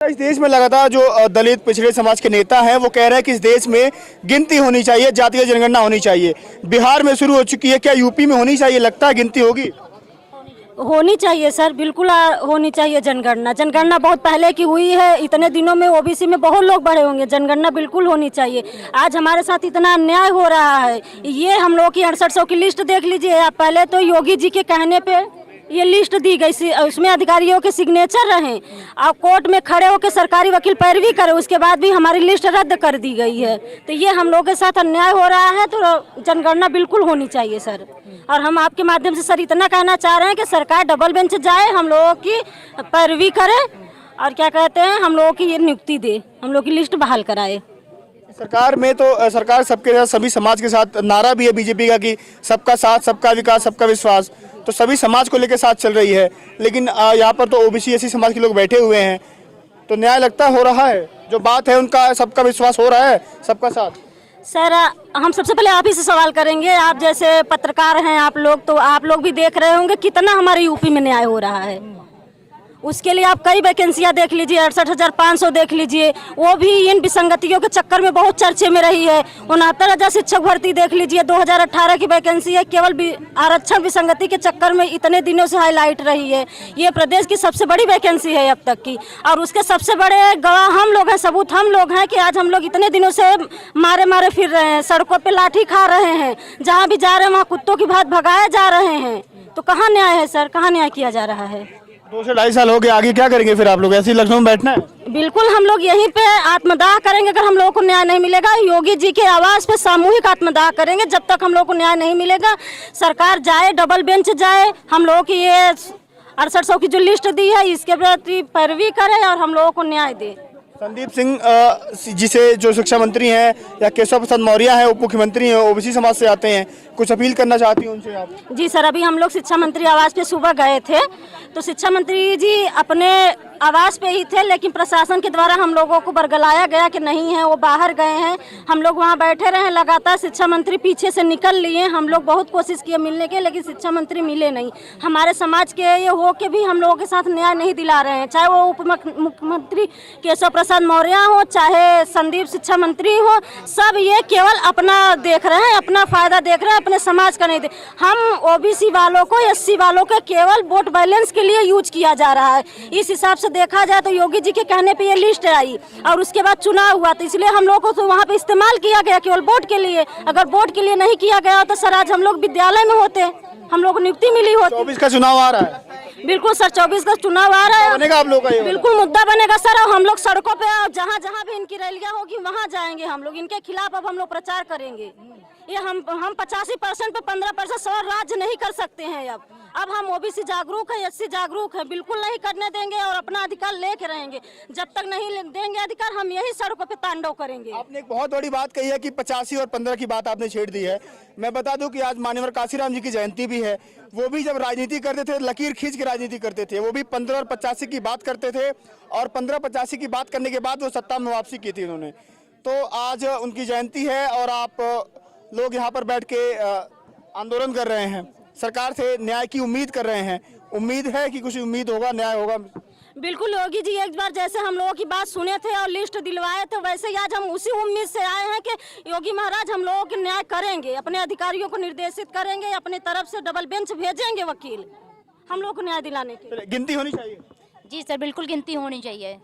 इस देश में लगातार जो दलित पिछड़े समाज के नेता हैं वो कह रहे हैं कि इस देश में गिनती होनी चाहिए, जातीय जनगणना होनी चाहिए। बिहार में शुरू हो चुकी है, क्या यूपी में होनी चाहिए? लगता है गिनती होगी? होनी चाहिए सर, बिल्कुल होनी चाहिए जनगणना। जनगणना बहुत पहले की हुई है, इतने दिनों में ओबीसी में बहुत लोग बढ़े होंगे। जनगणना बिल्कुल होनी चाहिए। आज हमारे साथ इतना अन्याय हो रहा है, ये हम लोग की 6800 की लिस्ट देख लीजिए आप। पहले तो योगी जी के कहने पे ये लिस्ट दी गई, उसमें अधिकारियों के सिग्नेचर रहे और कोर्ट में खड़े होकर सरकारी वकील पैरवी करे, उसके बाद भी हमारी लिस्ट रद्द कर दी गई है। तो ये हम लोगों के साथ अन्याय हो रहा है, तो जनगणना बिल्कुल होनी चाहिए सर। और हम आपके माध्यम से सर इतना कहना चाह रहे हैं कि सरकार डबल बेंच जाए, हम लोगों की पैरवी करे और क्या कहते हैं, हम लोगों की ये नियुक्ति दे, हम लोग की लिस्ट बहाल कराए। सरकार में तो सरकार सबके साथ, सभी समाज के साथ, नारा भी है बीजेपी का कि सबका साथ, सबका विकास, सबका विश्वास, तो सभी समाज को लेकर साथ चल रही है। लेकिन यहाँ पर तो ओबीसी एससी समाज के लोग बैठे हुए हैं, तो न्याय लगता हो रहा है? जो बात है उनका सबका विश्वास हो रहा है, सबका साथ? सर हम सबसे पहले आप ही से सवाल करेंगे, आप जैसे पत्रकार हैं आप लोग, तो आप लोग भी देख रहे होंगे कितना हमारे यूपी में न्याय हो रहा है। उसके लिए आप कई वैकेंसियां देख लीजिए, 68,500 देख लीजिए, वो भी इन विसंगतियों के चक्कर में बहुत चर्चे में रही है। 69,000 शिक्षक भर्ती देख लीजिए, 2018 की वैकेंसी है, केवल आरक्षण विसंगति के चक्कर में इतने दिनों से हाईलाइट रही है। ये प्रदेश की सबसे बड़ी वैकेंसी है अब तक की, और उसके सबसे बड़े गवाह हम लोग हैं, सबूत हम लोग हैं कि आज हम लोग इतने दिनों से मारे मारे फिर रहे हैं, सड़कों पर लाठी खा रहे हैं, जहाँ भी जा रहे हैं वहाँ कुत्तों की भांति भगाए जा रहे हैं। तो कहाँ न्याय है सर, कहाँ न्याय किया जा रहा है? 2 से 2.5 साल हो गए, आगे क्या करेंगे फिर आप लोग? ऐसे ही लखनऊ में बैठना है? बिल्कुल हम लोग यहीं पे आत्मदाह करेंगे। अगर हम लोगों को न्याय नहीं मिलेगा, योगी जी के आवाज पे सामूहिक आत्मदाह करेंगे। जब तक हम लोगों को न्याय नहीं मिलेगा, सरकार जाए, डबल बेंच जाए, हम लोगों की ये 6800 की जो लिस्ट दी है इसके प्रति पैरवी करे और हम लोगों को न्याय दे। संदीप सिंह जिसे जो शिक्षा मंत्री हैं, या केशव प्रसाद मौर्य हैं, उप मुख्यमंत्री हैं, ओबीसी समाज से आते हैं, कुछ अपील करना चाहती हैं उनसे आप? जी सर, अभी हम लोग शिक्षा मंत्री आवास पे सुबह गए थे, तो शिक्षा मंत्री जी अपने आवास पे ही थे, लेकिन प्रशासन के द्वारा हम लोगों को बरगलाया गया कि नहीं है, वो बाहर गए हैं। हम लोग वहाँ बैठे रहे लगातार, शिक्षा मंत्री पीछे से निकल लिए। हम लोग बहुत कोशिश किए मिलने के, लेकिन शिक्षा मंत्री मिले नहीं। हमारे समाज के ये हो के भी हम लोगों के साथ न्याय नहीं दिला रहे हैं, चाहे वो उप मुख्यमंत्री केशव प्रसाद मौर्य हो, चाहे संदीप शिक्षा मंत्री हो, सब ये केवल अपना देख रहे हैं, अपना फायदा देख रहे हैं, अपने समाज का नहीं दे। हम ओबीसी वालों को, एससी वालों को केवल वोट बैलेंस के लिए यूज किया जा रहा है। इस हिसाब से देखा जाए तो योगी जी के कहने पे ये लिस्ट आई और उसके बाद चुनाव हुआ, तो इसलिए हम लोग को तो वहाँ पे इस्तेमाल किया गया केवल वोट के लिए। अगर वोट के लिए नहीं किया गया तो सर आज हम लोग विद्यालय में होते, हम लोग को नियुक्ति मिली होती। 24 का चुनाव आ रहा है? बिल्कुल सर, 24 का चुनाव आ रहा है, बनेगा आप लोग का? बिल्कुल मुद्दा बनेगा सर। हम लोग सड़कों पे जहाँ जहाँ भी इनकी रैलियां होगी वहाँ जाएंगे हम लोग, इनके खिलाफ अब हम लोग प्रचार करेंगे। ये हम 85% पे 15% सवाल राज्य नहीं कर सकते हैं। अब हम ओबीसी जागरूक है, एससी जागरूक है, बिल्कुल नहीं करने देंगे और अपना अधिकार लेके रहेंगे। जब तक नहीं देंगे अधिकार, हम यही सड़कों पे तांडव करेंगे। आपने एक बहुत बड़ी बात कही है कि 85 और 15 की बात आपने छेड़ दी है। मैं बता दूं कि आज मान्यवर काशीराम जी की जयंती भी है। वो भी जब राजनीति करते थे, लकीर खींच के राजनीति करते थे। वो भी 15 और 85 की बात करते थे, और 15-85 की बात करने के बाद वो सत्ता में वापसी की थी उन्होंने। तो आज उनकी जयंती है और आप लोग यहाँ पर बैठ के आंदोलन कर रहे हैं, सरकार से न्याय की उम्मीद कर रहे हैं। उम्मीद है कि कुछ उम्मीद होगा, न्याय होगा? बिल्कुल, योगी जी एक बार जैसे हम लोगों की बात सुने थे और लिस्ट दिलवाए थे, वैसे ही आज हम उसी उम्मीद से आए हैं कि योगी महाराज हम लोगों के न्याय करेंगे, अपने अधिकारियों को निर्देशित करेंगे, अपनी तरफ से डबल बेंच भेजेंगे वकील हम लोग को न्याय दिलाने के। गिनती होनी चाहिए? जी सर, बिल्कुल गिनती होनी चाहिए।